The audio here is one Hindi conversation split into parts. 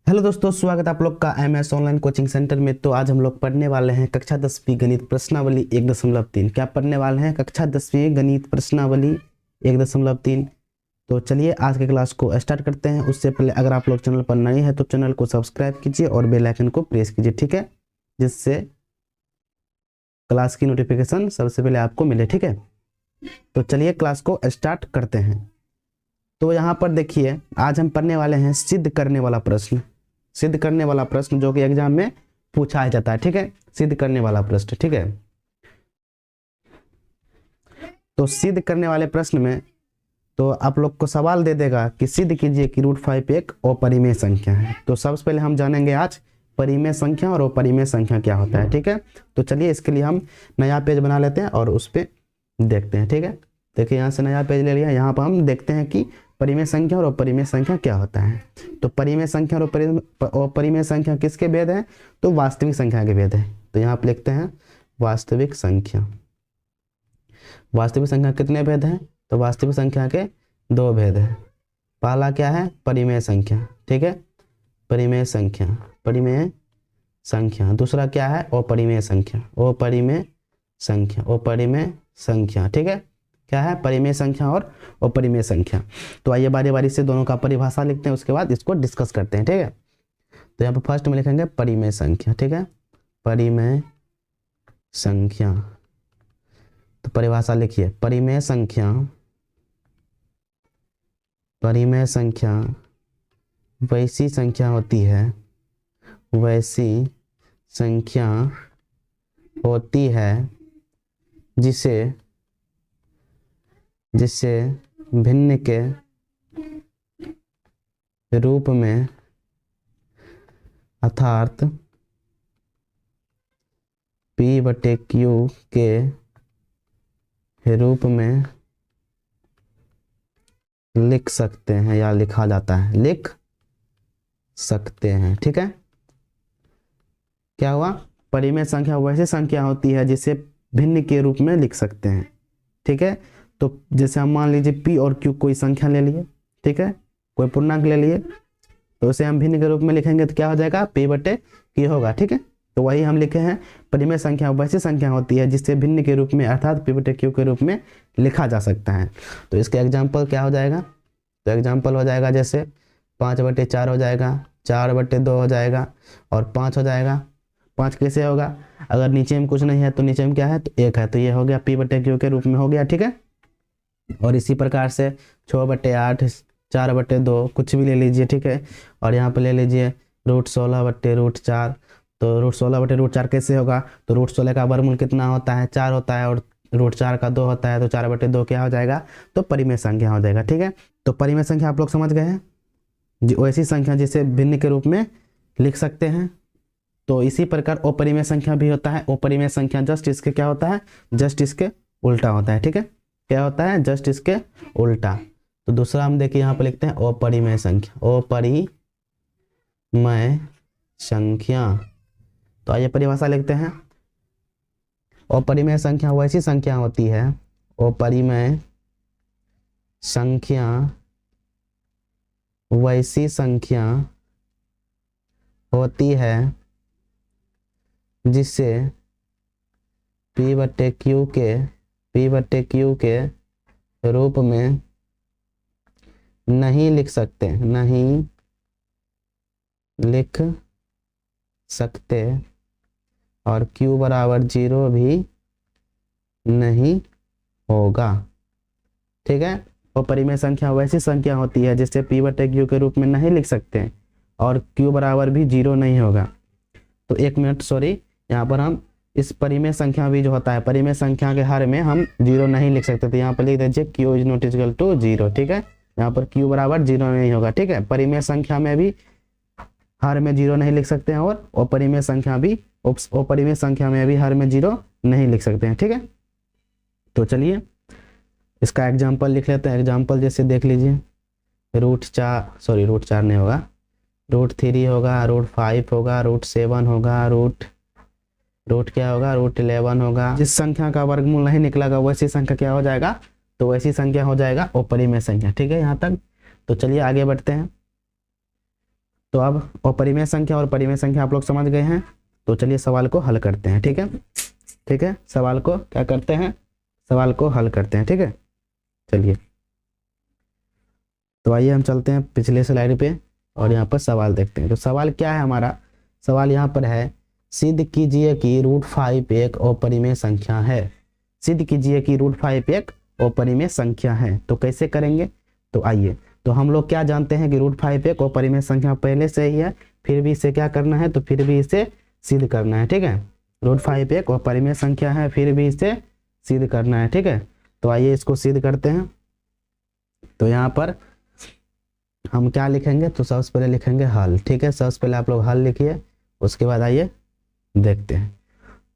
हेलो दोस्तों, स्वागत है आप लोग का एमएस ऑनलाइन कोचिंग सेंटर में। तो आज हम लोग पढ़ने वाले हैं कक्षा 10वीं गणित प्रश्नावली 1.3। क्या पढ़ने वाले हैं? कक्षा 10वीं गणित प्रश्नावली 1.3। तो चलिए आज के क्लास को स्टार्ट करते हैं। उससे पहले अगर आप लोग चैनल पर नए हैं तो चैनल को सब्सक्राइब कीजिए और बेल आइकन को प्रेस कीजिए, ठीक है, जिससे क्लास की नोटिफिकेशन सबसे पहले आपको मिले, ठीक है। तो चलिए क्लास को स्टार्ट करते हैं। तो यहाँ पर देखिए, आज हम पढ़ने वाले हैं सिद्ध करने वाला प्रश्न। सिद्ध करने वाला प्रश्न जो कि एग्जाम में पूछा जाता है, ठीक है, सिद्ध करने वाला प्रश्न, ठीक है। तो सिद्ध करने वाले प्रश्न में तो आप लोग को सवाल दे देगा कि सिद्ध कीजिए कि √5 एक अपरिमेय संख्या है। तो सबसे पहले हम जानेंगे आज परिमेय संख्या और अपरिमेय संख्या क्या होता है, ठीक है। तो चलिए इसके लिए हम नया पेज बना लेते हैं और उस पर देखते हैं, ठीक है। देखिए यहाँ से नया पेज ले लिया। यहाँ पर हम देखते हैं कि परिमेय संख्या और अपरिमेय संख्या क्या होता है। तो परिमेय संख्या और अपरिमेय संख्या किसके भेद है? तो वास्तविक संख्या के भेद है। तो यहाँ पर लिखते हैं वास्तविक संख्या। वास्तविक संख्या कितने भेद हैं? तो वास्तविक संख्या के 2 भेद है। पहला क्या है? परिमेय संख्या, ठीक है, परिमेय संख्या, परिमेय संख्या। दूसरा क्या है? अपरिमेय संख्या, अपरिमेय संख्या, अपरिमेय संख्या, ठीक है। क्या है? परिमेय संख्या और अपरिमेय संख्या। तो आइए बारी बारी से दोनों का परिभाषा लिखते हैं, उसके बाद इसको डिस्कस करते हैं, ठीक है। तो यहाँ पर फर्स्ट में लिखेंगे परिमेय संख्या, ठीक है, परिमेय संख्या। तो परिभाषा लिखिए, परिमेय संख्या, परिमेय संख्या वैसी संख्या होती है, वैसी संख्या होती है जिसे भिन्न के रूप में अर्थात P/Q के रूप में लिख सकते हैं या लिखा जाता है, लिख सकते हैं, ठीक है। क्या हुआ? परिमेय संख्या वैसी संख्या होती है जिसे भिन्न के रूप में लिख सकते हैं, ठीक है। तो जैसे हम मान लीजिए P और Q कोई संख्या ले लिए, ठीक है, कोई पूर्णांक ले लिए, तो उसे हम भिन्न के रूप में लिखेंगे तो क्या हो जाएगा? P/Q होगा, ठीक है। तो वही हम लिखे हैं, परिमेय संख्या वैसी संख्या होती है जिससे भिन्न के रूप में अर्थात P/Q के रूप में लिखा जा सकता है। तो इसका एग्जाम्पल क्या हो जाएगा? तो एग्जाम्पल हो जाएगा जैसे 5/4 हो जाएगा, 4/2 हो जाएगा और 5 हो जाएगा। 5 कैसे होगा? अगर नीचे में कुछ नहीं है तो नीचे में क्या है? तो 1 है, तो ये हो गया P/Q के रूप में हो गया, ठीक है। और इसी प्रकार से 6/8, 4/2 कुछ भी ले लीजिए, ठीक है। और यहाँ पे ले लीजिए √16/√4। तो √16/√4 कैसे होगा? तो √16 का वर्गमूल कितना होता है? 4 होता है और √4 का 2 होता है, तो 4/2 क्या हो जाएगा? तो परिमेय संख्या हो जाएगा, ठीक है। तो परिमेय संख्या आप लोग समझ गए हैं, वैसी संख्या जिसे भिन्न के रूप में लिख सकते हैं। तो इसी प्रकार अपरिमेय संख्या भी होता है। अपरिमेय संख्या जस्ट इसके क्या होता है? जस्ट इसके उल्टा होता है, ठीक है। क्या होता है? जस्ट इसके उल्टा। तो दूसरा हम देखिए यहाँ पर लिखते हैं अपरिमेय संख्या, अपरिमेय संख्या। तो आइए परिभाषा लिखते हैं। अपरिमेय संख्या वैसी संख्या होती है, अपरिमेय संख्या वैसी संख्या होती है जिसे P/Q के रूप में नहीं लिख सकते, नहीं लिख सकते और Q=0 भी नहीं होगा, ठीक है। अपरिमेय संख्या वैसी संख्या होती है जिसे P/Q के रूप में नहीं लिख सकते और Q=0 नहीं होगा। तो 1 मिनट, सॉरी, यहाँ पर हम इस परिमेय संख्या भी जो होता है, परिमेय संख्या के हर में हम 0 नहीं लिख सकते, तो यहाँ पर लिख दीजिए Q=0, ठीक है। यहाँ पर Q=0 नहीं होगा, ठीक है। परिमेय संख्या में भी हर में 0 नहीं लिख सकते हैं और अपरिमेय संख्या में भी हर में 0 नहीं लिख सकते हैं, ठीक है। तो चलिए इसका एग्जाम्पल लिख लेते हैं। एग्जाम्पल जैसे देख लीजिए, √4 नहीं होगा, √3 होगा, √5 होगा, √7 होगा, रूट क्या होगा? √11 होगा। जिस संख्या का वर्गमूल नहीं निकलेगा वैसी संख्या क्या हो जाएगा? तो वैसी संख्या हो जाएगा अपरिमेय संख्या, ठीक है यहाँ तक। तो चलिए आगे बढ़ते हैं। तो अब अपरिमेय संख्या और परिमेय संख्या आप लोग समझ गए हैं। तो चलिए सवाल को हल करते हैं। ठीक है, ठीक है, सवाल को क्या करते हैं, सवाल को हल करते हैं। ठीक है, चलिए तो आइए हम चलते हैं पिछले स्लाइड पे और यहाँ पर सवाल देखते हैं। तो सवाल क्या है हमारा, सवाल यहाँ पर है सिद्ध कीजिए कि √5 एक अपरिमेय संख्या है। सिद्ध कीजिए कि √5 एक अपरिमेय संख्या है। तो कैसे करेंगे, तो आइए, तो हम लोग क्या जानते हैं कि √5 एक अपरिमेय संख्या पहले से ही है, फिर भी इसे क्या करना है, तो फिर भी इसे सिद्ध करना है। ठीक है, √5 एक अपरिमेय संख्या है, फिर भी इसे सिद्ध करना है। ठीक है, तो आइए इसको सिद्ध करते हैं। तो यहाँ पर हम क्या लिखेंगे, तो सबसे पहले लिखेंगे हल। ठीक है, सबसे पहले आप लोग हल लिखिए, उसके बाद आइए देखते हैं।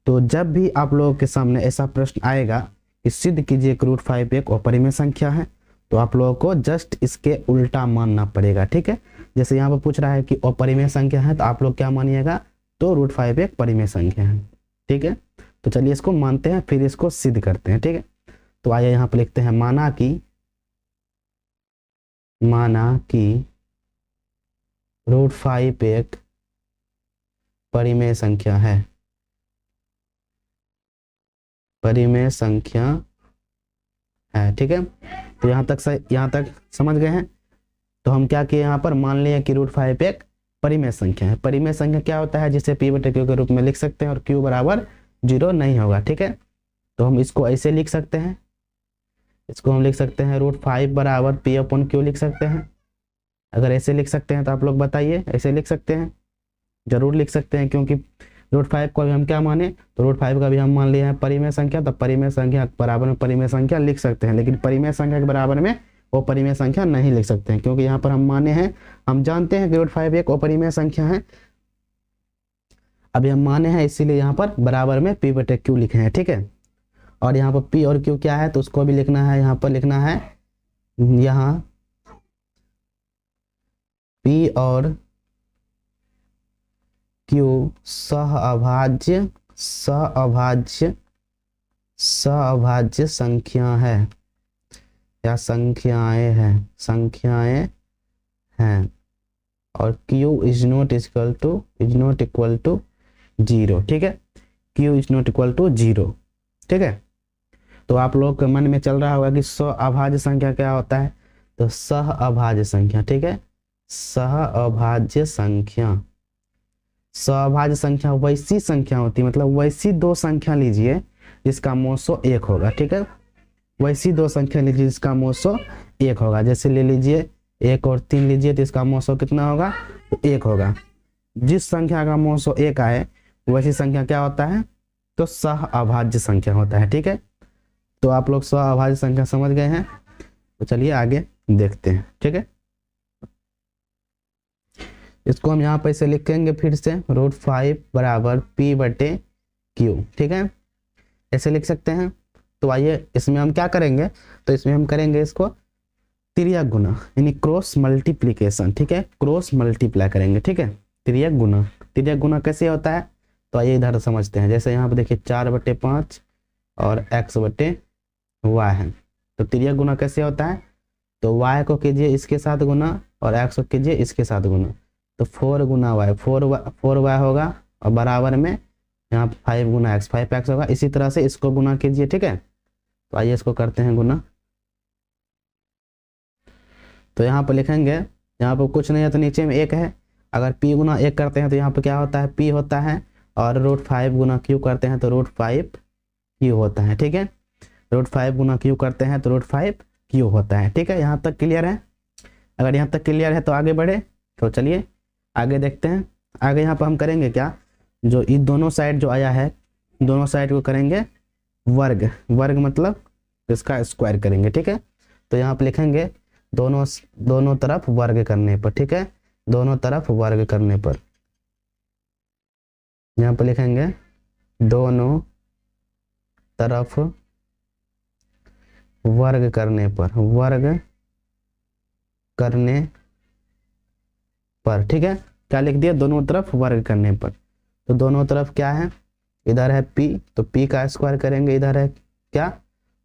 तो जब भी आप लोगों के सामने ऐसा प्रश्न आएगा कि सिद्ध कीजिए कि √5 एक अपरिमेय संख्या है, तो आप लोगों को जस्ट इसके उल्टा मानना पड़ेगा। ठीक है, जैसे यहाँ पर पूछ रहा है कि अपरिमेय संख्या है, तो आप लोग क्या मानिएगा, तो √5 एक परिमेय संख्या है। ठीक है, तो चलिए इसको मानते हैं, फिर इसको सिद्ध करते हैं। ठीक है, तो आइए यहाँ पर लिखते हैं माना कि √5 एक परिमेय संख्या है, परिमेय संख्या है। ठीक है, तो यहाँ तक समझ गए हैं। तो हम क्या किए, यहाँ पर मान लिया कि √5 एक परिमेय संख्या है। परिमेय संख्या क्या होता है, जिसे p/q के रूप में लिख सकते हैं और q बराबर 0 नहीं होगा। ठीक है, तो हम इसको ऐसे लिख सकते हैं, इसको हम लिख सकते हैं √5 बराबर p/q लिख सकते हैं। अगर ऐसे लिख सकते हैं तो आप लोग बताइए, ऐसे लिख सकते हैं, जरूर लिख सकते हैं, क्योंकि √5 को भी हम क्या माने, तो √5 का भी हम मान लिए हैं परिमेय संख्या, तो परिमेय संख्या के बराबर में परिमेय संख्या लिख सकते हैं। लेकिन परिमेय संख्या के बराबर में वो परिमेय संख्या नहीं लिख सकते हैं, क्योंकि यहाँ पर हम माने हैं, हम जानते हैं कि √5 एक अपरिमेय संख्या है, अभी हम माने हैं, इसीलिए यहाँ पर बराबर में p/q लिखे हैं। ठीक है, और यहाँ पर p और q क्या है, तो उसको भी लिखना है, यहाँ पर लिखना है, यहाँ p और q सहअभाज्य संख्या है या संख्याएं हैं, और q is not equal to 0। ठीक है, q is not equal to 0। ठीक है, तो आप लोग के मन में चल रहा होगा कि सहअभाज्य संख्या क्या होता है, तो सहअभाज्य संख्या। ठीक है, सहअभाज्य संख्या वैसी संख्या होती है, मतलब वैसी दो संख्या लीजिए जिसका मोसो 1 होगा। ठीक है, वैसी दो संख्या लीजिए जिसका मोसो 1 होगा। जैसे ले लीजिए 1 और 3 लीजिए, तो इसका मोसो कितना होगा, तो 1 होगा। जिस संख्या का मोसो 1 आए वैसी संख्या क्या होता है, तो सहअभाज्य संख्या होता है। ठीक है, तो आप लोग सहअभाज्य संख्या समझ गए हैं, तो चलिए आगे देखते हैं। ठीक है, इसको हम यहाँ पर इसे लिखेंगे फिर से, √5 बराबर p/q। ठीक है, ऐसे लिख सकते हैं। तो आइए इसमें हम क्या करेंगे, तो इसमें हम करेंगे इसको तिर्यक गुना, यानी क्रॉस मल्टीप्लीकेशन। ठीक है, क्रॉस मल्टीप्लाई करेंगे। ठीक है, तिर्यक गुना कैसे होता है, तो आइए इधर समझते हैं। जैसे यहाँ पर देखिए 4/5 और x/y है, तो तिर्यक गुना कैसे होता है, तो y को कीजिए इसके साथ गुना और x को कीजिए इसके साथ गुना, तो 4 गुना y 4y होगा, और बराबर में यहाँ 5 गुना x 5x होगा। इसी तरह से इसको गुना कीजिए। ठीक है, तो आइए इसको करते हैं गुना। तो यहाँ पर लिखेंगे, यहाँ पर कुछ नहीं है तो नीचे में 1 है, अगर p गुना 1 करते हैं तो यहाँ पर क्या होता है, p होता है, और √5 गुना q करते हैं तो √5q होता है। ठीक है, √5 गुना q करते हैं तो √5q होता है। ठीक है, यहाँ तक क्लियर है। अगर यहाँ तक क्लियर है तो आगे बढ़े, तो चलिए आगे देखते हैं। आगे यहाँ पर हम करेंगे क्या, जो ये दोनों साइड जो आया है, दोनों साइड को करेंगे वर्ग मतलब इसका स्क्वायर करेंगे। ठीक है, तो यहाँ पर लिखेंगे दोनों तरफ वर्ग करने पर। ठीक है, दोनों तरफ वर्ग करने पर यहाँ पर लिखेंगे दोनों तरफ वर्ग करने पर। ठीक है, क्या लिख दिया, दोनों तरफ वर्ग करने पर। तो दोनों तरफ क्या है, इधर है p, तो p का स्क्वायर करेंगे, इधर है क्या,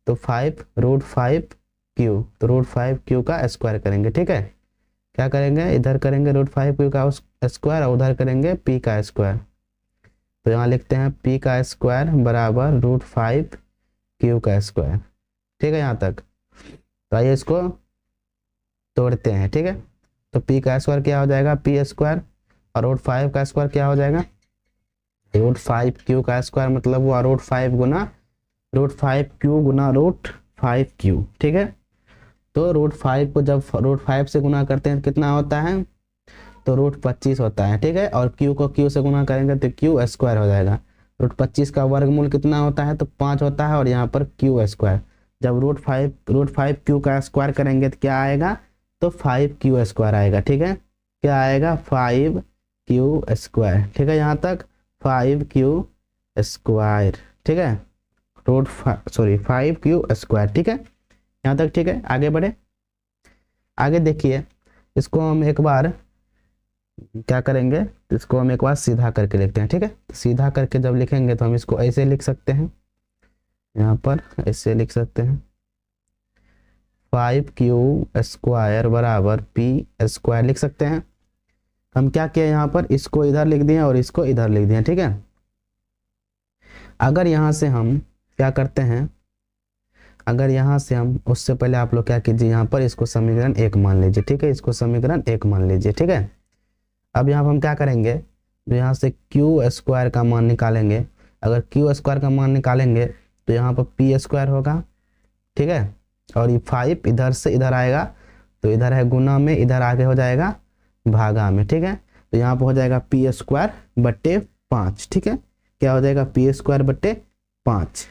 तो 5 √5q, तो √5q का स्क्वायर करेंगे। ठीक है, क्या करेंगे, इधर करेंगे √5 का स्क्वायर और उधर करेंगे p का स्क्वायर। तो यहाँ लिखते हैं p का स्क्वायर बराबर √5 का स्क्वायर। ठीक है यहाँ तक। तो आइए इसको तोड़ते हैं। ठीक है, तो p का स्क्वायर क्या हो जाएगा, p स्क्वायर, और √5 का स्क्वायर क्या हो जाएगा, √5 का स्क्वायर, मतलब वो √5 गुना √5 गुना √5। ठीक है, तो √5 को जब √5 से गुना करते हैं तो कितना होता है, तो √25 होता है। ठीक है, और q को q से गुना करेंगे तो q स्क्वायर हो जाएगा। √25 का वर्गमूल कितना होता है, तो 5 होता है, और यहाँ पर q स्क्वायर। जब √5 q का स्क्वायर करेंगे तो क्या आएगा, तो 5q स्क्वायर आएगा। ठीक है, क्या आएगा, 5q स्क्वायर। ठीक है यहाँ तक, 5q स्क्वायर। ठीक है, 5q स्क्वायर। ठीक है यहाँ तक। ठीक है, आगे बढ़े। आगे देखिए, इसको हम एक बार क्या करेंगे, इसको हम एक बार सीधा करके लिखते हैं। ठीक है, तो सीधा करके जब लिखेंगे तो हम इसको ऐसे लिख सकते हैं, यहाँ पर ऐसे लिख सकते हैं, 5q स्क्वायर बराबर p स्क्वायर लिख सकते हैं। हम क्या किए, यहाँ पर इसको इधर लिख दिए और इसको इधर लिख दिए। ठीक है, अगर यहाँ से हम क्या करते हैं, अगर यहाँ से हम, उससे पहले आप लोग क्या कीजिए, यहाँ पर इसको समीकरण 1 मान लीजिए। ठीक है, इसको समीकरण 1 मान लीजिए। ठीक है, अब यहाँ पर हम क्या करेंगे, जो यहाँ से q स्क्वायर का मान निकालेंगे, अगर q स्क्वायर का मान निकालेंगे तो यहाँ पर p स्क्वायर होगा। ठीक है, और ये 5 इधर से इधर आएगा, तो इधर है गुना में, इधर आगे हो जाएगा भागा में। ठीक है, तो यहाँ पर हो जाएगा p स्क्वायर बट्टे 5। ठीक है, क्या हो जाएगा, p स्क्वायर बट्टे 5।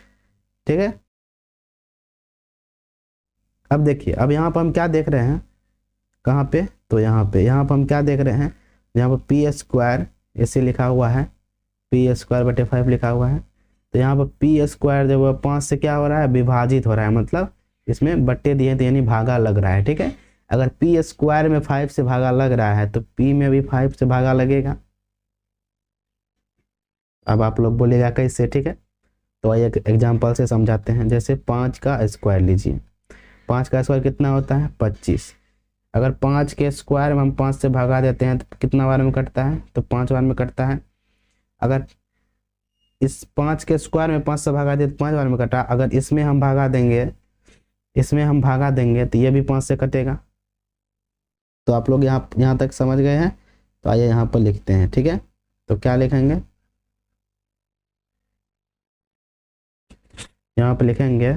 ठीक है, अब देखिए, अब यहाँ पर हम क्या देख रहे हैं, कहाँ पे, तो यहाँ पे हम क्या देख रहे हैं, यहाँ पर p स्क्वायर ऐसे लिखा हुआ है, p स्क्वायर बटे 5 लिखा हुआ है। तो यहाँ पर p स्क्वायर जब 5 से क्या हो रहा है, विभाजित हो रहा है, मतलब इसमें बट्टे दिए थे यानी भागा लग रहा है। ठीक है, अगर p स्क्वायर में 5 से भागा लग रहा है तो p में भी 5 से भागा लगेगा। अब आप लोग बोलेगा कैसे। ठीक है, तो एक एग्जाम्पल से समझाते हैं। जैसे 5 का स्क्वायर लीजिए, 5 का स्क्वायर कितना होता है, 25। अगर 5 के स्क्वायर में हम 5 से भागा देते हैं तो कितना बार में कटता है, तो 5 बार में कटता है। अगर इस 5 के स्क्वायर में 5 से भागा दिए तो 5 बार में कटा। अगर इसमें हम भागा देंगे, तो ये भी 5 से कटेगा। तो आप लोग यहाँ तक समझ गए हैं। तो आइए यहाँ पर लिखते हैं। ठीक है, तो क्या लिखेंगे, यहाँ पर लिखेंगे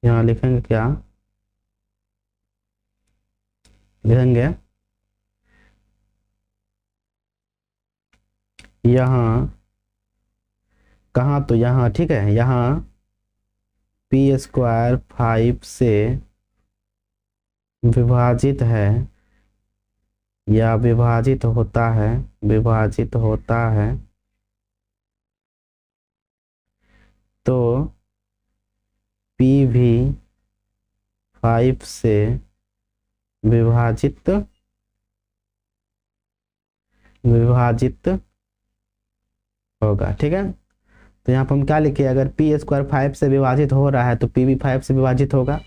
यहाँ लिखेंगे क्या, लिखेंगे यहाँ, कहाँ, तो यहाँ। ठीक है, यहाँ p स्क्वायर 5 से विभाजित है या विभाजित होता है, तो p भी 5 से विभाजित होगा। ठीक है, तो यहाँ पर हम क्या लिखे, अगर p स्क्वायर 5 से विभाजित हो रहा है तो p भी 5 से विभाजित होगा।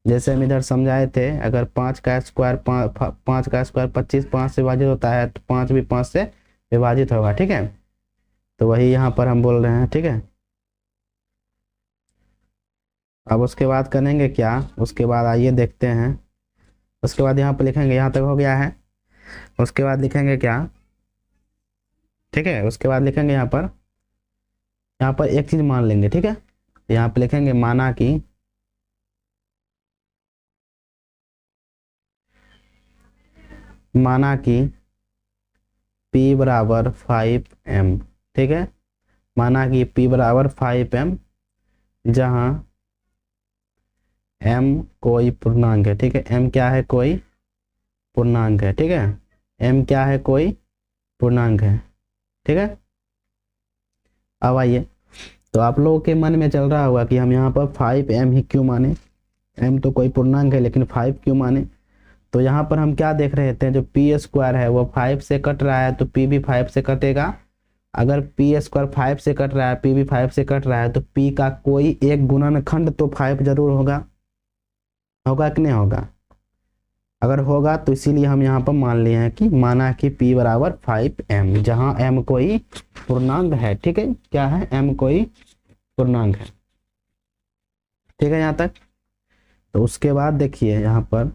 जैसे हम इधर समझाए थे, अगर 5 का स्क्वायर 25 5 से विभाजित होता है तो 5 भी 5 से विभाजित होगा। ठीक है, तो वही यहाँ पर हम बोल रहे हैं। ठीक है, अब उसके बाद करेंगे क्या, उसके बाद आइए देखते हैं। उसके बाद यहाँ पर लिखेंगे, यहाँ तक हो गया है। उसके बाद लिखेंगे क्या, ठीक है, उसके बाद लिखेंगे यहाँ पर एक चीज मान लेंगे। ठीक है, यहाँ पर लिखेंगे माना कि p बराबर 5m। ठीक है, माना कि p बराबर 5m, जहाँ m कोई पूर्णांक है। ठीक है, m क्या है, कोई पूर्णांक है। ठीक है, m क्या है, कोई पूर्णांक है। ठीक है, अब आइए, तो आप लोगों के मन में चल रहा होगा कि हम यहाँ पर 5m ही क्यों माने, m तो कोई पूर्णांक है लेकिन 5 क्यों माने। तो यहाँ पर हम क्या देख रहे थे, जो p स्क्वायर है वो 5 से कट रहा है तो p भी 5 से कटेगा, अगर पी स्क्वायर 5 से कट रहा है, पी भी 5 से कट रहा है, तो पी का कोई एक गुणनखंड तो 5 जरूर होगा, होगा कि नहीं होगा? अगर होगा तो इसीलिए हम यहाँ पर मान लिए हैं कि माना कि p बराबर 5m, जहाँ m कोई पूर्णांक है। ठीक है, क्या है? m कोई पूर्णांक है। ठीक है यहाँ तक। तो उसके बाद देखिए यहाँ पर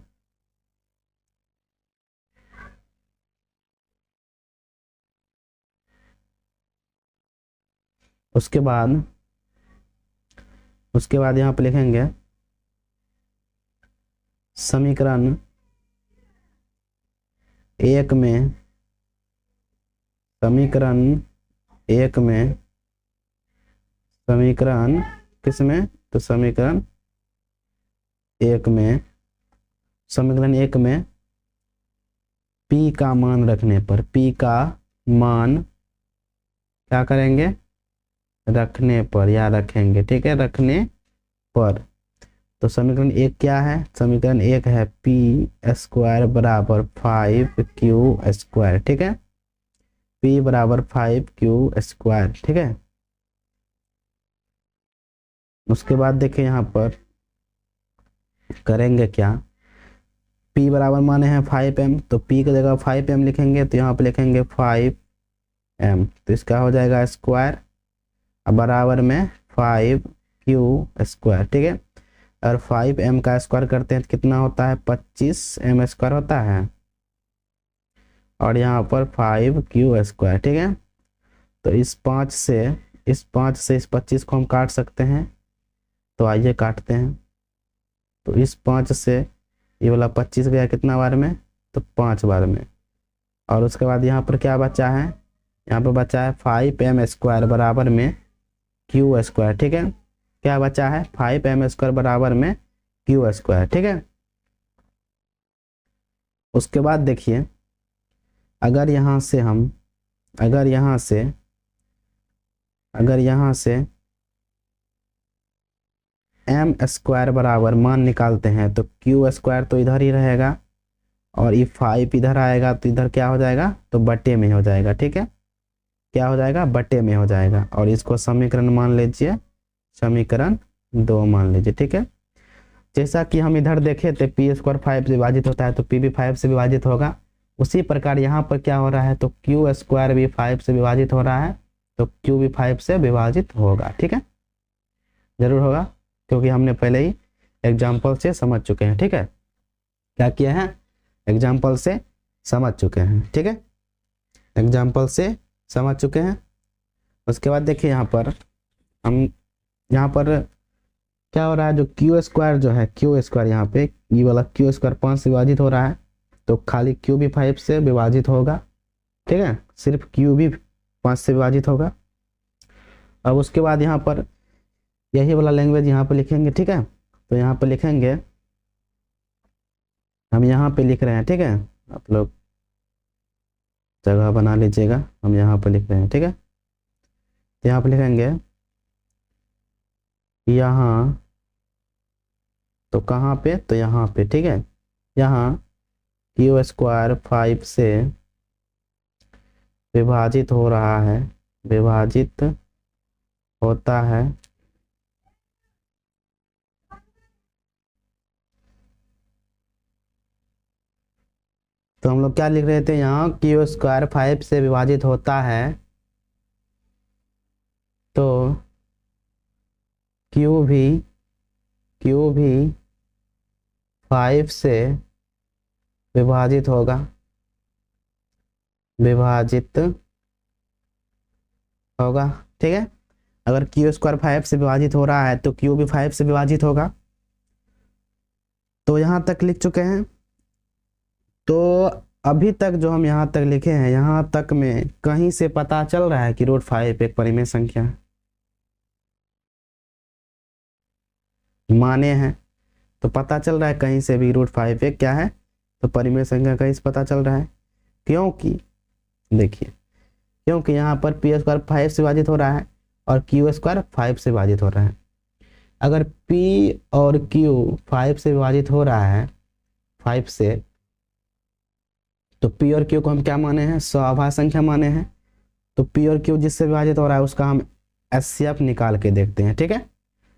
उसके बाद यहाँ पर लिखेंगे समीकरण एक में समीकरण किसमें? तो समीकरण एक में p का मान रखने पर, p का मान क्या करेंगे? रखने पर या रखेंगे। ठीक है, रखने पर। तो समीकरण एक क्या है? समीकरण एक है पी स्क्वायर बराबर 5q स्क्वायर। ठीक है, p बराबर 5q स्क्वायर। ठीक है, उसके बाद देखिए यहाँ पर करेंगे क्या? p बराबर माने हैं 5m, तो p की जगह 5m लिखेंगे, तो यहाँ पे लिखेंगे 5m, तो इसका हो जाएगा स्क्वायर, अब बराबर में 5q स्क्वायर। ठीक है, और 5m का स्क्वायर करते हैं तो कितना होता है? 25m स्क्वायर होता है, और यहाँ पर 5q स्क्वायर। ठीक है, तो इस 5 से इस 25 को हम काट सकते हैं, तो आइए काटते हैं। तो इस 5 से ये वाला 25 गया कितना बार में? तो 5 बार में। और उसके बाद यहाँ पर क्या बचा है? यहाँ पर बचा है 5m स्क्वायर बराबर में q स्क्वायर। ठीक है, क्या बचा है? 5m स्क्वायर बराबर में q स्क्वायर। ठीक है, उसके बाद देखिए अगर यहाँ से m स्क्वायर बराबर मान निकालते हैं, तो q स्क्वायर तो इधर ही रहेगा, और ये 5 इधर आएगा, तो इधर क्या हो जाएगा? तो बटे में हो जाएगा। ठीक है, क्या हो जाएगा? बटे में हो जाएगा, और इसको समीकरण मान लीजिए, समीकरण 2 मान लीजिए। ठीक है, जैसा कि हम इधर देखे थे p स्क्वायर 5 से विभाजित होता है, तो p भी 5 से विभाजित होगा। उसी प्रकार यहाँ पर क्या हो रहा है? तो q स्क्वायर भी 5 से विभाजित हो रहा है, तो q भी 5 से विभाजित होगा। ठीक है, जरूर होगा, क्योंकि हमने पहले ही एग्जाम्पल से समझ चुके हैं। ठीक है, क्या किया है? एग्जाम्पल से समझ चुके हैं। ठीक है, एग्जाम्पल से समझ चुके हैं। उसके बाद देखिए यहाँ पर क्या हो रहा है? जो q स्क्वायर जो है, q स्क्वायर यहाँ पे ये वाला q स्क्वायर 5 से विभाजित हो रहा है, तो खाली q भी 5 से विभाजित होगा। ठीक है, सिर्फ q भी 5 से विभाजित होगा। अब उसके बाद यहाँ पर यही वाला लैंग्वेज यहाँ पे लिखेंगे। ठीक है, तो यहाँ पे लिखेंगे, हम यहाँ पे लिख रहे हैं। ठीक है, आप लोग जगह बना लीजिएगा, हम यहाँ पे लिख रहे हैं। ठीक है, तो यहाँ पे लिखेंगे यहाँ, तो कहाँ पे? तो यहाँ पे। ठीक है, यहाँ q स्क्वायर 5 से विभाजित हो रहा है, विभाजित होता है, तो हम लोग क्या लिख रहे थे? यहाँ q स्क्वायर 5 से विभाजित होता है, तो q भी 5 से विभाजित होगा, विभाजित होगा। ठीक है, अगर q स्क्वायर 5 से विभाजित हो रहा है, तो q भी 5 से विभाजित होगा। तो यहाँ तक लिख चुके हैं। तो अभी तक जो हम यहाँ तक लिखे हैं, यहाँ तक में कहीं से पता चल रहा है कि √5 एक परिमेय संख्या है? माने हैं, तो पता चल रहा है कहीं से भी √5 एक क्या है? तो परिमेय संख्या कहीं से पता चल रहा है। क्योंकि देखिए, क्योंकि यहाँ पर p स्क्वायर 5 से विभाजित हो रहा है, और q स्क्वायर 5 से विभाजित हो रहा है। अगर p और q 5 से विभाजित हो रहा है, 5 से, तो p और q को हम क्या माने हैं? स्वाभाज्य संख्या माने हैं, तो पी और क्यू जिससे विभाजित हो रहा है उसका हम एचसीएफ निकाल के देखते हैं, ठीक है।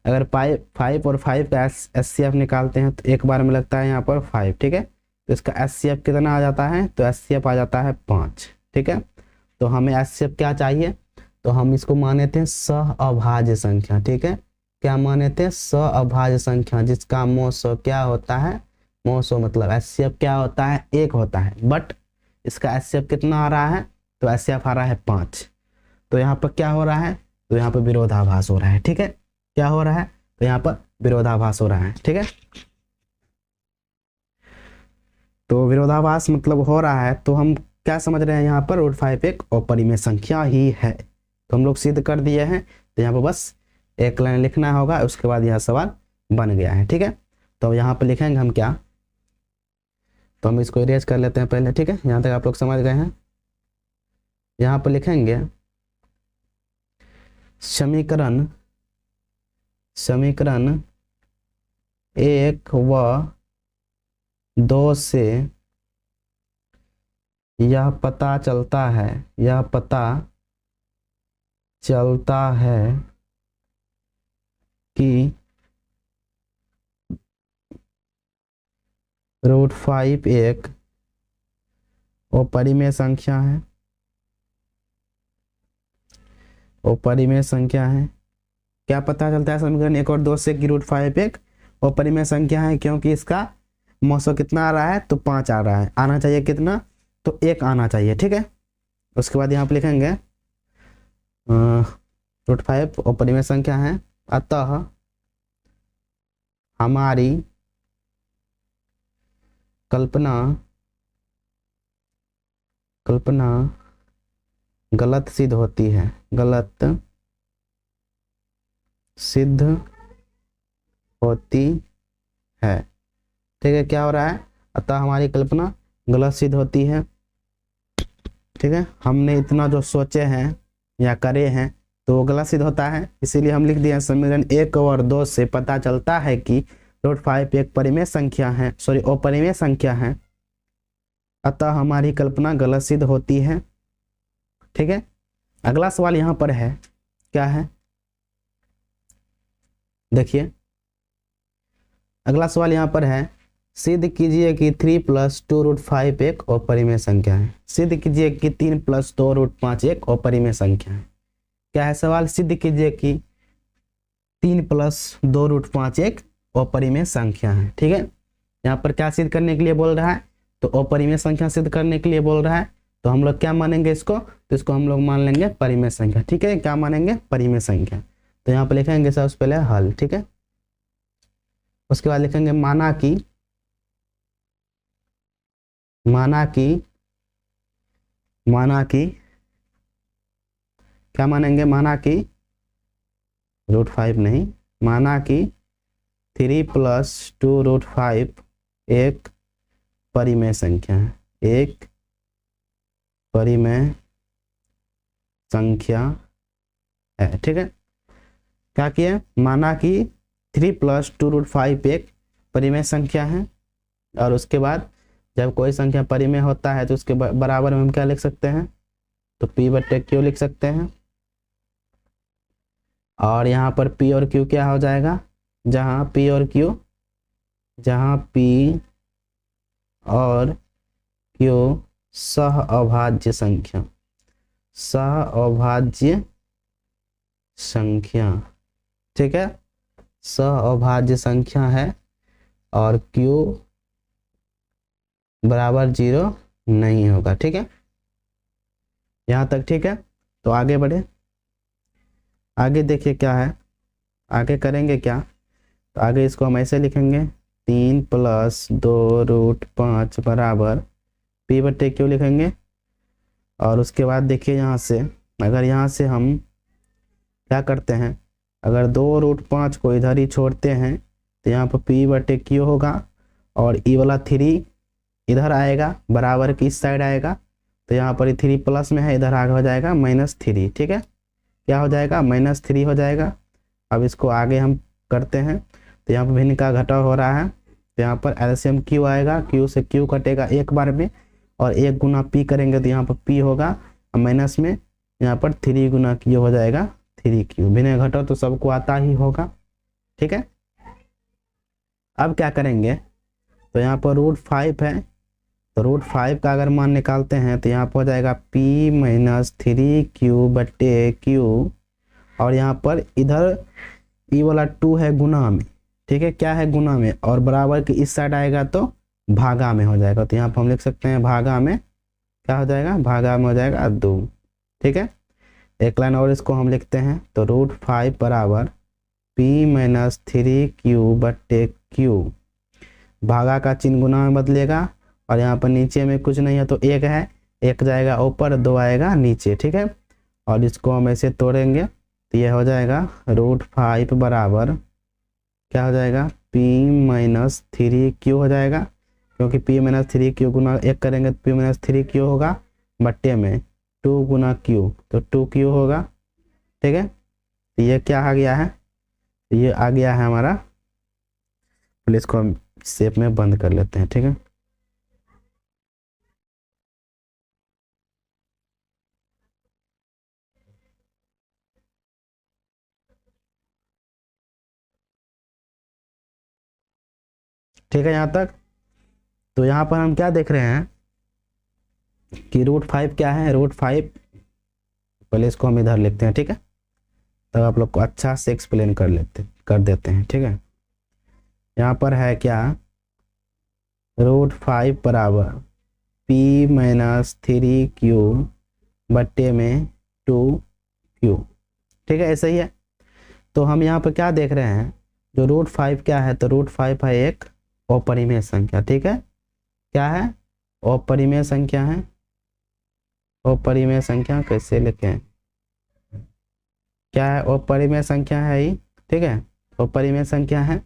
अगर 5 और 5 का एचसीएफ निकालते हैं तो एक बार में लगता है यहाँ पर 5, ठीक है। तो इसका एचसीएफ कितना आ जाता है, तो एचसीएफ आ जाता है 5, ठीक है। तो हमें एचसीएफ क्या चाहिए, तो हम इसको माने थे सहअभाज्य संख्या, ठीक है। क्या माने थे, सहअभाज्य संख्या, जिसका मोसो क्या होता है, मोसो मतलब एचसीएफ क्या होता है, 1 होता है। बट इसका एचसीएफ कितना आ रहा है, तो एचसीएफ आ रहा है 5। तो यहाँ पर क्या हो रहा है, तो यहाँ पर विरोधाभास हो रहा है, ठीक है। क्या हो रहा है, तो यहाँ पर विरोधाभास हो रहा है, ठीक है। तो विरोधाभास मतलब हो रहा है, तो हम क्या समझ रहे हैं यहाँ पर √5 एक अपरिमेय संख्या ही है। तो हम लोग सिद्ध कर दिए हैं। तो यहाँ पर बस एक लाइन लिखना होगा, उसके बाद यह सवाल बन गया है, ठीक है। तो यहाँ पर लिखेंगे हम क्या, तो हम इसको इरेज कर लेते हैं पहले, ठीक है। यहाँ तक आप लोग समझ गए हैं। यहाँ पर लिखेंगे समीकरण 1 व 2 से यह पता चलता है कि √5 एक अपरिमेय संख्या है, अपरिमेय संख्या है। क्या पता चलता है समीकरण 1 और 2 से कि √5 एक अपरिमेय संख्या है, क्योंकि इसका मौसम कितना आ रहा है, तो 5 आ रहा है। आना चाहिए कितना, तो 1 आना चाहिए, ठीक है। उसके बाद यहाँ पे लिखेंगे √5 अपरिमेय संख्या है, अतः हमारी कल्पना गलत सिद्ध होती है, गलत सिद्ध होती है, ठीक है। क्या हो रहा है, अतः हमारी कल्पना गलत सिद्ध होती है, ठीक है। हमने इतना जो सोचे हैं या करे हैं तो वो गलत सिद्ध होता है, इसीलिए हम लिख दिए समीकरण 1 और 2 से पता चलता है कि √5 एक परिमेय संख्या है, अपरिमेय संख्या है, अतः हमारी कल्पना गलत सिद्ध होती है, ठीक है। अगला सवाल यहाँ पर है, क्या है, देखिए अगला सवाल यहाँ पर है, सिद्ध कीजिए कि 3 + 2 √5 एक अपरिमेय संख्या है। सिद्ध कीजिए कि 3 + 2 √5 एक अपरिमेय संख्या है। क्या है सवाल, सिद्ध कीजिए कि 3 + 2 √5 एक अपरिमेय संख्या है, ठीक है। यहाँ पर क्या सिद्ध करने के लिए बोल रहा है, तो अपरिमेय संख्या सिद्ध करने के लिए बोल रहा है। तो हम लोग क्या मानेंगे इसको, तो इसको हम लोग मान लेंगे परिमेय संख्या, ठीक है। क्या मानेंगे, परिमेय संख्या। तो यहाँ पर लिखेंगे सबसे पहले हल, ठीक है। उसके बाद लिखेंगे माना कि क्या मानेंगे, माना कि √5 नहीं, माना कि 3 + 2 √5 एक परिमेय संख्या है, एक परिमेय संख्या है, ठीक है। क्या किया, माना कि 3 + 2 √5 एक परिमेय संख्या है, और उसके बाद जब कोई संख्या परिमेय होता है तो उसके बराबर में हम क्या लिख सकते हैं, तो P/Q लिख सकते हैं। और यहाँ पर P और Q क्या हो जाएगा, जहाँ P और Q सहअभाज्य संख्या, ठीक है, सहअभाज्य संख्या है, और Q बराबर 0 नहीं होगा, ठीक है। यहाँ तक ठीक है। तो आगे बढ़े, आगे देखिए क्या है, आगे करेंगे क्या, तो आगे इसको हम ऐसे लिखेंगे 3 + 2 √5 बराबर P/Q लिखेंगे। और उसके बाद देखिए यहाँ से, अगर यहाँ से हम क्या करते हैं, अगर 2 √5 को इधर ही छोड़ते हैं तो यहाँ पर P/Q होगा, और ई वाला 3 इधर आएगा, बराबर की इस साइड आएगा, तो यहाँ पर 3 प्लस में है, इधर आगे हो जाएगा -3, ठीक है। क्या हो जाएगा, -3 हो जाएगा। अब इसको आगे हम करते हैं, तो यहाँ पर भिन्न का घटाव हो रहा है, तो यहाँ पर एलसीएम Q आएगा, Q से Q कटेगा एक बार में, और 1 × P करेंगे तो यहाँ पर P होगा, माइनस में यहाँ पर 3 गुना क्यू हो जाएगा 3 क्यू। भिन्न घटाओ तो सबको आता ही होगा, ठीक है। अब क्या करेंगे, तो यहाँ पर √5 है, तो √5 का अगर मान निकालते हैं तो यहाँ पर हो जाएगा p - 3q बट्टे क्यू, और यहाँ पर इधर ई वाला 2 है गुना में, ठीक है, क्या है गुना में, और बराबर के इस साइड आएगा तो भागा में हो जाएगा। तो यहाँ पर हम लिख सकते हैं भागा में क्या हो जाएगा, भागा में हो जाएगा 2, ठीक है। एक लाइन और इसको हम लिखते हैं, तो √5 बराबर p - 3q बट्टे क्यू, भागा का चिन्ह गुना में बदलेगा, और यहाँ पर नीचे में कुछ नहीं है तो 1 है, 1 जाएगा ऊपर 2 आएगा नीचे, ठीक है। और इसको हम ऐसे तोड़ेंगे तो यह हो जाएगा √5 बराबर क्या हो जाएगा p - 3q हो जाएगा, क्योंकि p - 3q गुना 1 करेंगे तो p - 3q होगा, बट्टे में 2 गुना q तो 2q होगा, ठीक है। तो ये क्या आ गया है, ये आ गया है हमारा। पहले इसको हम शेप में बंद कर लेते हैं, ठीक है। ठीक है यहाँ तक। तो यहाँ पर हम क्या देख रहे हैं कि √5 क्या है, √5, पहले इसको हम इधर लिखते हैं, ठीक है, तब आप लोग को अच्छा से एक्सप्लेन कर देते हैं, ठीक है। यहाँ पर है क्या, √5 बराबर p - 3q बट्टे में 2q, ठीक है, ऐसा ही है। तो हम यहाँ पर क्या देख रहे हैं, जो √5 क्या है, तो √5 है एक अपरिमेय संख्या, ठीक है। क्या है, अपरिमेय संख्या है। अपरिमेय संख्या कैसे लिखें, क्या है, अपरिमेय संख्या है ये, ठीक है, अपरिमेय संख्या है।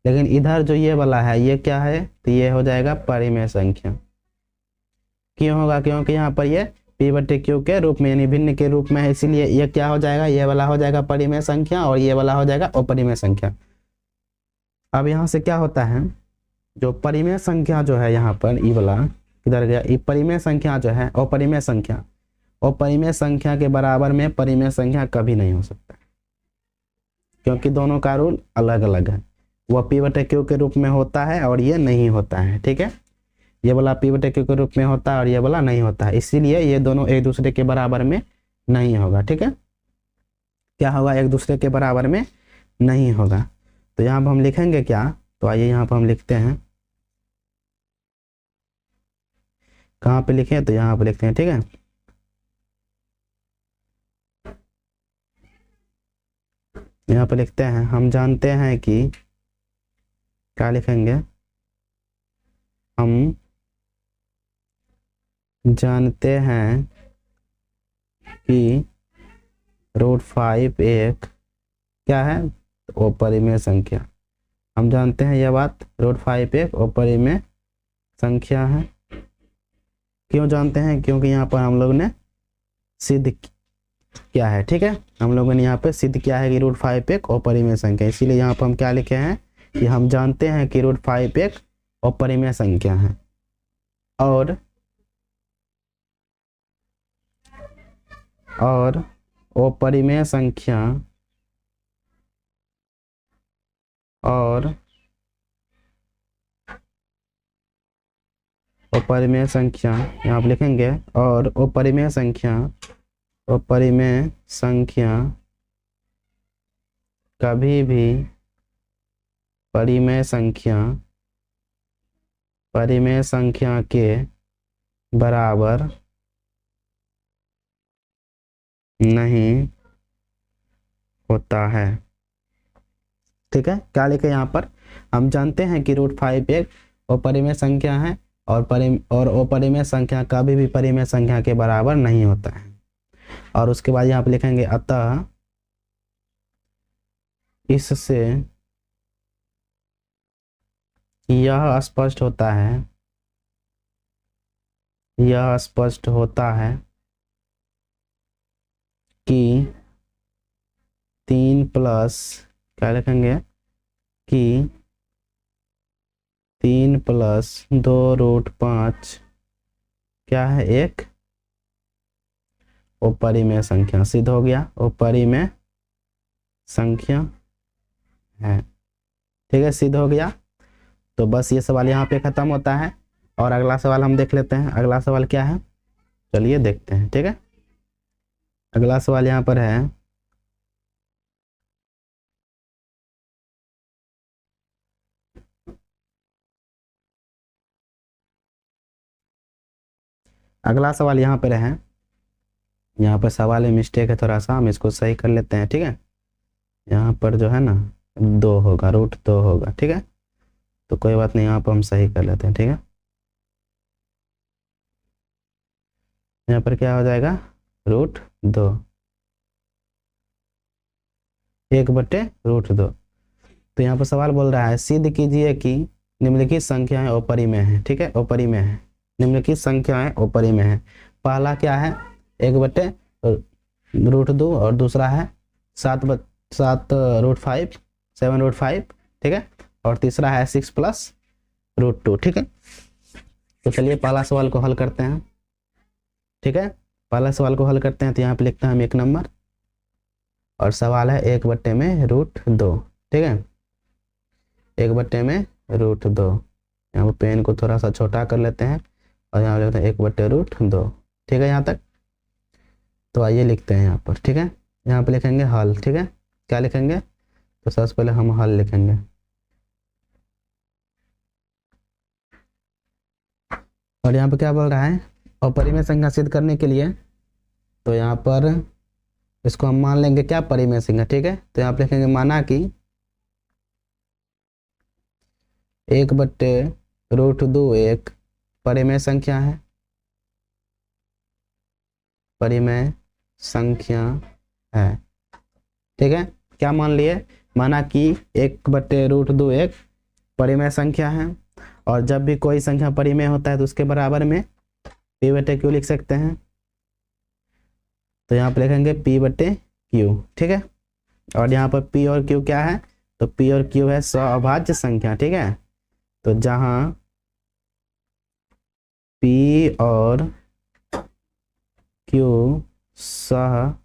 लेकिन इधर जो ये वाला है ये क्या है, तो ये हो जाएगा परिमेय संख्या। क्यों होगा, क्योंकि यहाँ पर ये p बटे q के रूप में यानी भिन्न के रूप में है, इसीलिए ये क्या हो जाएगा, ये वाला हो जाएगा परिमेय संख्या और ये वाला हो जाएगा अपरिमेय संख्या। अब यहाँ से क्या होता है, जो परिमेय संख्या जो है यहाँ पर ई वाला किधर गया, ये परिमेय संख्या जो है अपरिमेय संख्या, अपरिमेय संख्या के बराबर में परिमेय संख्या कभी नहीं हो सकता, क्योंकि दोनों का रूल अलग अलग है। वह p बटे q के रूप में होता है और ये नहीं होता है, ठीक है। ये वाला p बटे q के रूप में होता है और ये वाला नहीं होता है, इसीलिए ये दोनों एक दूसरे के बराबर में नहीं होगा, ठीक है। क्या होगा, एक दूसरे के बराबर में नहीं होगा। तो यहाँ पर हम लिखेंगे क्या, तो आइए यहाँ पर हम लिखते हैं, कहाँ पे लिखें, तो यहाँ पे लिखते हैं, ठीक है। यहाँ पे लिखते हैं, हम जानते हैं कि क्या लिखेंगे, हम जानते हैं कि √5 एक क्या है, अपरिमेय संख्या। हम जानते हैं यह बात, √5 एक अपरिमेय संख्या है। क्यों जानते हैं, क्योंकि यहाँ पर हम लोग ने सिद्ध किया है, ठीक है। हम लोगों ने यहाँ पे सिद्ध किया है कि √5 एक अपरिमेय संख्या, इसीलिए यहाँ पर हम क्या लिखे हैं कि हम जानते हैं कि √5 एक अपरिमेय संख्या है। और अपरिमेय संख्या और अपरिमेय संख्या यहाँ पे लिखेंगे, और अपरिमेय संख्या कभी भी परिमेय संख्या के बराबर नहीं होता है, ठीक है। क्या लिखे यहाँ पर, हम जानते हैं कि √5 एक अपरिमेय संख्या है और अपरिमेय संख्या कभी भी परिमेय संख्या के बराबर नहीं होता है। और उसके बाद यहाँ पे लिखेंगे, अतः इससे यह स्पष्ट होता है कि 3 प्लस क्या लिखेंगे कि 3 + 2 √5 क्या है, एक अपरिमेय संख्या, सिद्ध हो गया अपरिमेय संख्या है। ठीक है, सिद्ध हो गया। तो बस ये सवाल यहाँ पे खत्म होता है और अगला सवाल हम देख लेते हैं। अगला सवाल क्या है, चलिए देखते हैं। ठीक है, अगला सवाल यहाँ पर है अगला सवाल यहाँ पर है, यहाँ पर सवाल में मिस्टेक है थोड़ा सा, हम इसको सही कर लेते हैं। ठीक है, यहाँ पर जो है ना 2 होगा, √2 होगा। ठीक है, तो कोई बात नहीं, यहाँ पर हम सही कर लेते हैं। ठीक है, यहाँ पर क्या हो जाएगा, √2, 1/√2। तो यहाँ पर सवाल बोल रहा है सिद्ध कीजिए कि निम्नलिखित संख्याएं अपरिमेय है। ठीक है, अपरिमेय है, निम्नलिखित संख्याएं अपरिमेय है। पहला क्या है, 1/√2 और दूसरा है 7/5, 7√5। ठीक है, और तीसरा है 6+√2। ठीक है, तो चलिए पहला सवाल को हल करते हैं। ठीक है, पहला सवाल को हल करते हैं। तो यहाँ पे लिखते हैं हम 1 नंबर और सवाल है 1/√2। ठीक है, 1/√2। यहाँ पर पेन को थोड़ा सा छोटा कर लेते हैं और यहाँ लिखते हैं 1/√2। ठीक है, यहाँ तक। तो आइए लिखते हैं यहाँ पर। ठीक है, यहाँ पे लिखेंगे हल। ठीक है, क्या लिखेंगे, तो सबसे पहले हम हल लिखेंगे। और यहाँ पर क्या बोल रहा है, अपरिमेय संख्या सिद्ध करने के लिए, तो यहाँ पर इसको हम मान लेंगे क्या, परिमेय संख्या। ठीक है, तो यहाँ पर लिखेंगे माना कि 1/√2 एक परिमेय संख्या है, परिमेय संख्या है। ठीक है, क्या मान लिए, माना कि 1/√2 एक परिमेय संख्या है, और जब भी कोई संख्या परिमेय होता है तो उसके बराबर में p/q लिख सकते हैं। तो यहाँ पर लिखेंगे p/q। ठीक है, और यहाँ पर p और q क्या है, तो p और q है सहअभाज्य संख्या। ठीक है, तो जहाँ p और q सहअभाज्य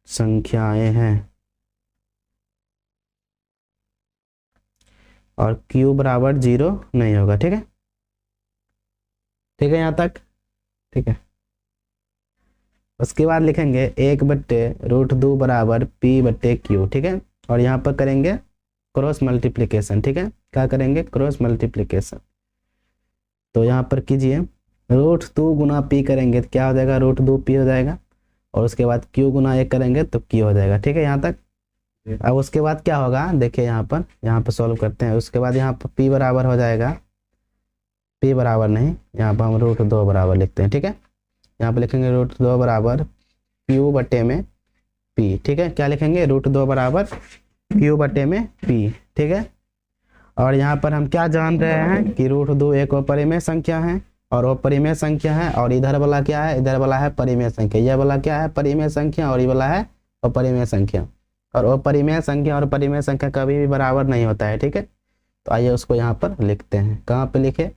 संख्याएं हैं और q बराबर 0 नहीं होगा। ठीक है, ठीक है यहाँ तक। ठीक है, उसके बाद लिखेंगे 1/√2 बराबर p/q। ठीक है, और यहाँ पर करेंगे क्रॉस मल्टीप्लिकेशन। ठीक है, क्या करेंगे, क्रॉस मल्टीप्लिकेशन। तो यहाँ पर कीजिए, √2 गुना p करेंगे तो क्या हो जाएगा, √2p हो जाएगा, और उसके बाद q गुना 1 करेंगे तो q हो जाएगा। ठीक है, यहाँ तक। अब उसके बाद क्या होगा, देखिए यहाँ पर सॉल्व करते हैं। उसके बाद यहाँ पर p बराबर हो जाएगा, p बराबर नहीं, यहाँ पर हम √2 बराबर लिखते हैं। ठीक है, यहाँ पर लिखेंगे √2 बराबर q/p। ठीक है, क्या लिखेंगे, √2 बराबर q/p। ठीक है, और यहाँ पर हम क्या जान रहे हैं कि √2 एक अपरिमेय संख्या है और अपरिमेय संख्या है, और इधर वाला क्या है, इधर वाला है परिमेय संख्या। यह वाला क्या है, परिमेय संख्या, और ये वाला है अपरिमेय संख्या। और अपरिमेय संख्या और परिमेय संख्या कभी भी बराबर नहीं होता है। ठीक है, तो आइए उसको यहाँ पर लिखते हैं। कहाँ पे लिखे,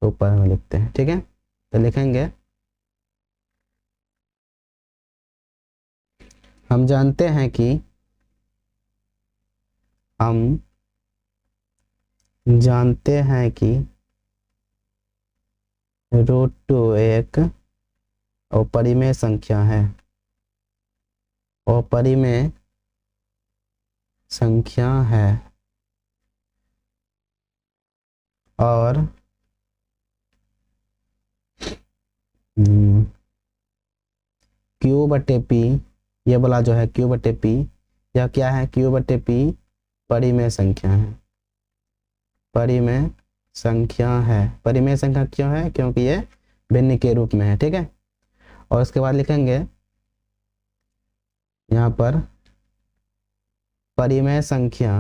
ऊपर में लिखते हैं। ठीक है, तो लिखेंगे हम जानते हैं कि √2 एक अपरिमेय संख्या है, अपरिमेय संख्या है, और q/p, ये वाला जो है q/p, यह क्या है, q/p परिमेय संख्या है, परिमेय संख्या है। परिमेय संख्या क्यों है, क्योंकि ये भिन्न के रूप में है। ठीक है, और उसके बाद लिखेंगे यहाँ पर परिमेय संख्या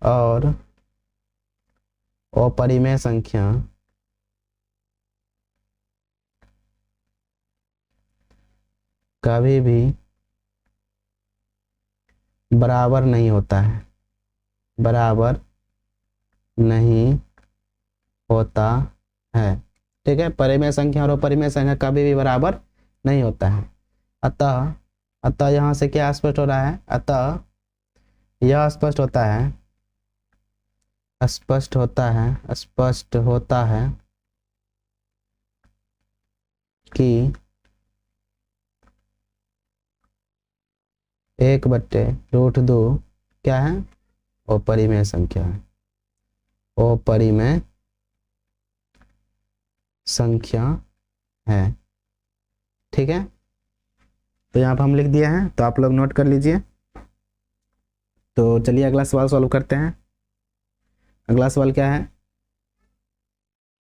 और अपरिमेय संख्या कभी भी बराबर नहीं होता है, बराबर नहीं होता है। ठीक है, परिमेय संख्या और अपरिमेय संख्या कभी भी बराबर नहीं होता है। अतः अतः यहाँ से क्या स्पष्ट हो रहा है, अतः यह स्पष्ट होता है, स्पष्ट होता है, स्पष्ट होता है कि 1/√2 क्या है, अपरिमेय संख्या है, अपरिमेय संख्या है। ठीक है, तो यहाँ पर हम लिख दिए हैं, तो आप लोग नोट कर लीजिए। तो चलिए अगला सवाल सॉल्व करते हैं। अगला सवाल क्या है,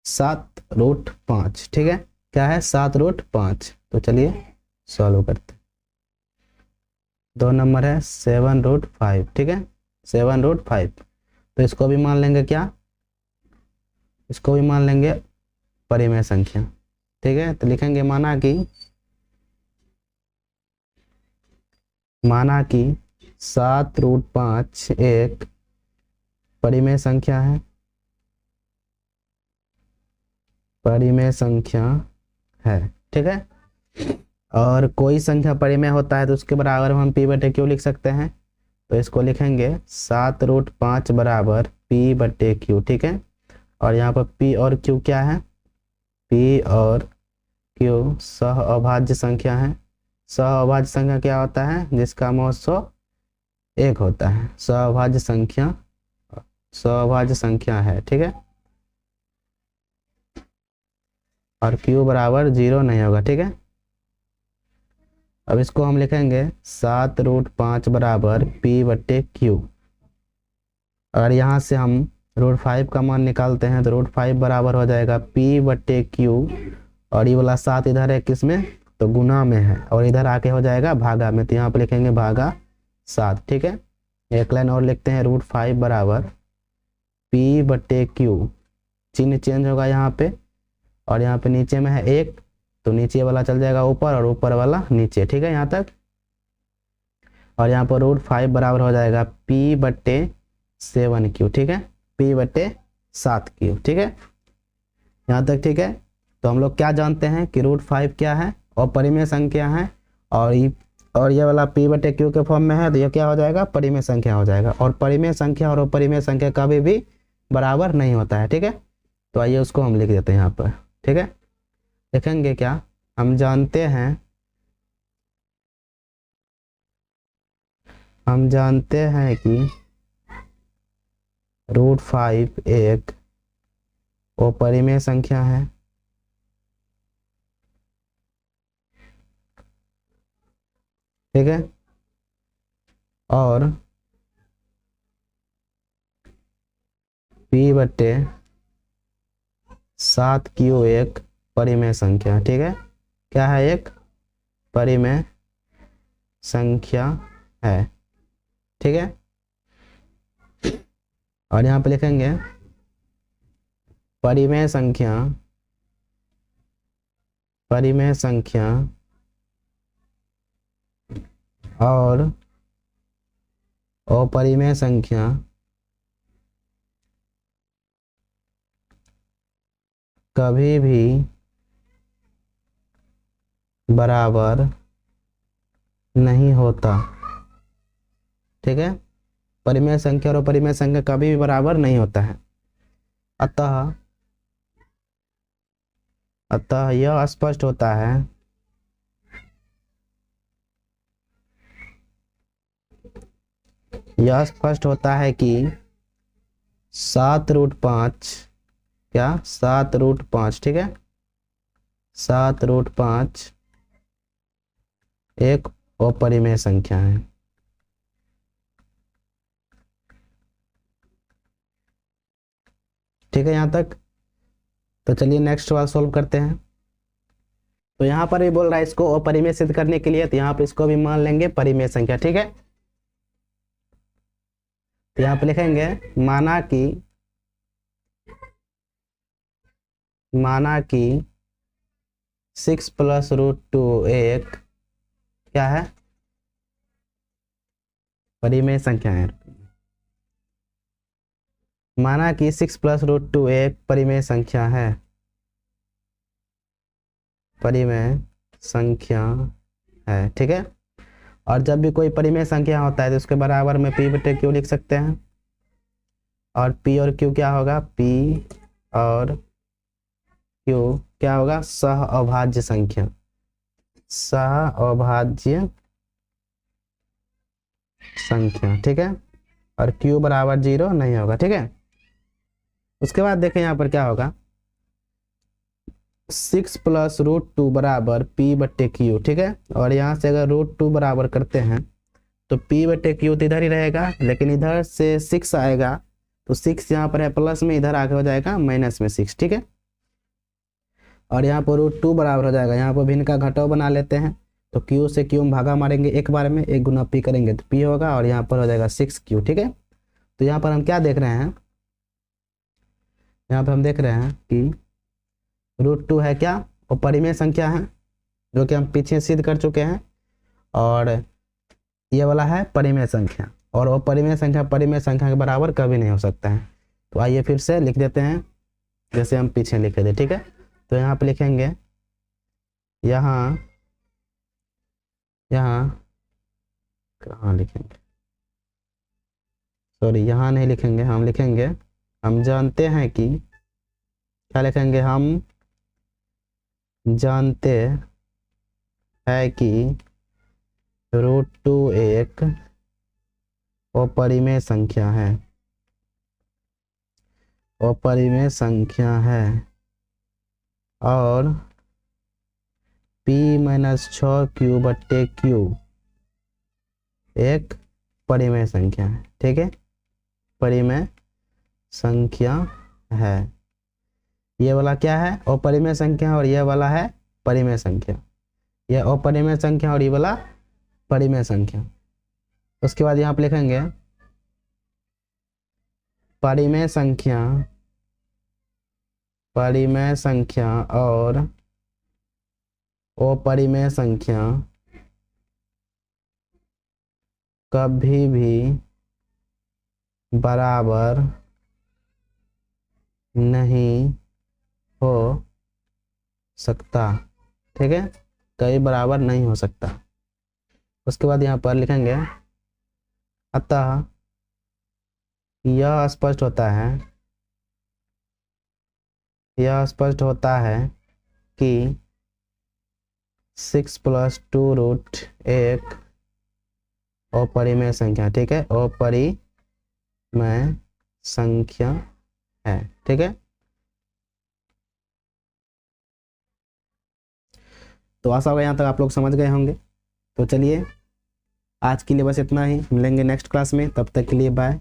7√5। ठीक है, क्या है, 7√5। तो चलिए सॉल्व करते हैं। 2 नंबर है 7√5। ठीक है, 7√5। तो इसको भी मान लेंगे क्या, इसको भी मान लेंगे परिमेय संख्या। ठीक है, तो लिखेंगे माना कि 7√5 एक परिमेय संख्या है, परिमेय संख्या है। ठीक है, और कोई संख्या परिमेय होता है तो उसके बराबर हम p/q लिख सकते हैं। तो इसको लिखेंगे 7√5 बराबर p/q। ठीक है, और यहाँ पर p और q क्या है, p और q सह अभाज्य संख्या है। सह अभाज्य संख्या क्या होता है, जिसका महोत्सव 1 होता है। सहअभाज्य संख्या, सहअभाज्य संख्या है। ठीक है, और q बराबर 0 नहीं होगा। ठीक है, अब इसको हम लिखेंगे 7√5 बराबर p/q। अगर यहाँ से हम √5 का मान निकालते हैं तो √5 बराबर हो जाएगा p/q, और ये वाला 7 इधर है किसमें, तो गुना में है, और इधर आके हो जाएगा भागा में, तो यहाँ पे लिखेंगे भागा 7। ठीक है, एक लाइन और लिखते हैं, √5 बराबर p/q, चिन्ह चेंज होगा यहाँ पे, और यहाँ पे नीचे में है 1, तो नीचे वाला चल जाएगा ऊपर और ऊपर वाला नीचे। ठीक है, यहाँ तक, और यहाँ पर √5 बराबर हो जाएगा p/7q। ठीक है, p/7q। ठीक है, यहाँ तक ठीक है। तो हम लोग क्या जानते हैं कि √5 क्या है, और परिमेय संख्या है, और ये वाला p/q के फॉर्म में है, तो ये क्या हो जाएगा, परिमेय संख्या हो जाएगा। और परिमेय संख्या और अपरिमेय संख्या कभी भी बराबर नहीं होता है। ठीक है, तो आइए उसको हम लिख देते हैं यहाँ पर। ठीक है, लिखेंगे क्या, हम जानते हैं कि √5 एक अपरिमेय संख्या है, ठीक है, और p/7q एक परिमेय संख्या। ठीक है, क्या है, एक परिमेय संख्या है। ठीक है, और यहाँ पे लिखेंगे परिमेय संख्या, परिमेय संख्या और अपरिमेय संख्या कभी भी बराबर नहीं होता। ठीक है, परिमेय संख्या और अपरिमेय संख्या कभी भी बराबर नहीं होता है। अतः यह स्पष्ट होता है, यह स्पष्ट होता है कि 7√5 क्या, 7√5, ठीक है, 7√5 एक अपरिमेय संख्या है। ठीक है यहाँ तक। तो चलिए नेक्स्ट सवाल सोल्व करते हैं। तो यहाँ पर भी बोल रहा है इसको अपरिमेय सिद्ध करने के लिए, तो यहाँ पे इसको भी मान लेंगे परिमेय संख्या। ठीक है, तो यहाँ पे लिखेंगे माना कि 6 + √2 एक क्या है, परिमेय संख्या है। माना कि 6 + √2 एक परिमेय संख्या है, परिमेय संख्या है, ठीक है। और जब भी कोई परिमेय संख्या होता है तो उसके बराबर में p/q लिख सकते हैं, और p और q क्या होगा, p और q क्या होगा, सह अभाज्य संख्या, सह अभाज्य संख्या, ठीक है। और q बराबर 0 नहीं होगा, ठीक है। उसके बाद देखें यहाँ पर क्या होगा, 6 + √2 बराबर p/q, ठीक है। और यहाँ से अगर √2 बराबर करते हैं तो p/q तो इधर ही रहेगा, लेकिन इधर से 6 आएगा तो 6 यहाँ पर है प्लस में, इधर आके हो जाएगा माइनस में 6, ठीक है। और यहाँ पर √2 बराबर हो जाएगा, यहाँ पर भिन्न का घटाव बना लेते हैं, तो q से q में भागा मारेंगे एक बार में, 1 गुना p करेंगे तो p होगा, और यहाँ पर हो जाएगा 6q, ठीक है। तो यहाँ पर हम क्या देख रहे हैं, यहाँ पर हम देख रहे हैं कि √2 है क्या, वो परिमेय संख्या है, जो कि हम पीछे सिद्ध कर चुके हैं, और ये वाला है परिमेय संख्या, और वो परिमेय संख्या के बराबर कभी नहीं हो सकता है। तो आइए फिर से लिख देते हैं जैसे हम पीछे लिखे थे, ठीक है। तो यहाँ पे लिखेंगे, यहाँ कहाँ लिखेंगे, सॉरी यहाँ नहीं लिखेंगे, हम लिखेंगे, हम जानते हैं कि, क्या लिखेंगे, हम जानते हैं कि √2 एक अपरिमेय संख्या है, अपरिमेय संख्या है, और p-6q/q एक परिमेय संख्या है, ठीक है, परिमेय संख्या है। ये वाला क्या है, अपरिमेय संख्या, और ये वाला है परिमेय संख्या, ये अपरिमेय संख्या और ये वाला परिमेय संख्या। उसके बाद यहाँ पे लिखेंगे परिमेय संख्या और अपरिमेय संख्या कभी भी बराबर नहीं हो सकता, ठीक है, कभी बराबर नहीं हो सकता। उसके बाद यहाँ पर लिखेंगे, अतः यह स्पष्ट होता है कि 6 + 2 एक अपरिमेय संख्या, ठीक है, अपरिमेय संख्या है, ठीक है। तो आशा होगा यहाँ तक आप लोग समझ गए होंगे। तो चलिए आज के लिए बस इतना ही, मिलेंगे नेक्स्ट क्लास में, तब तक के लिए बाय।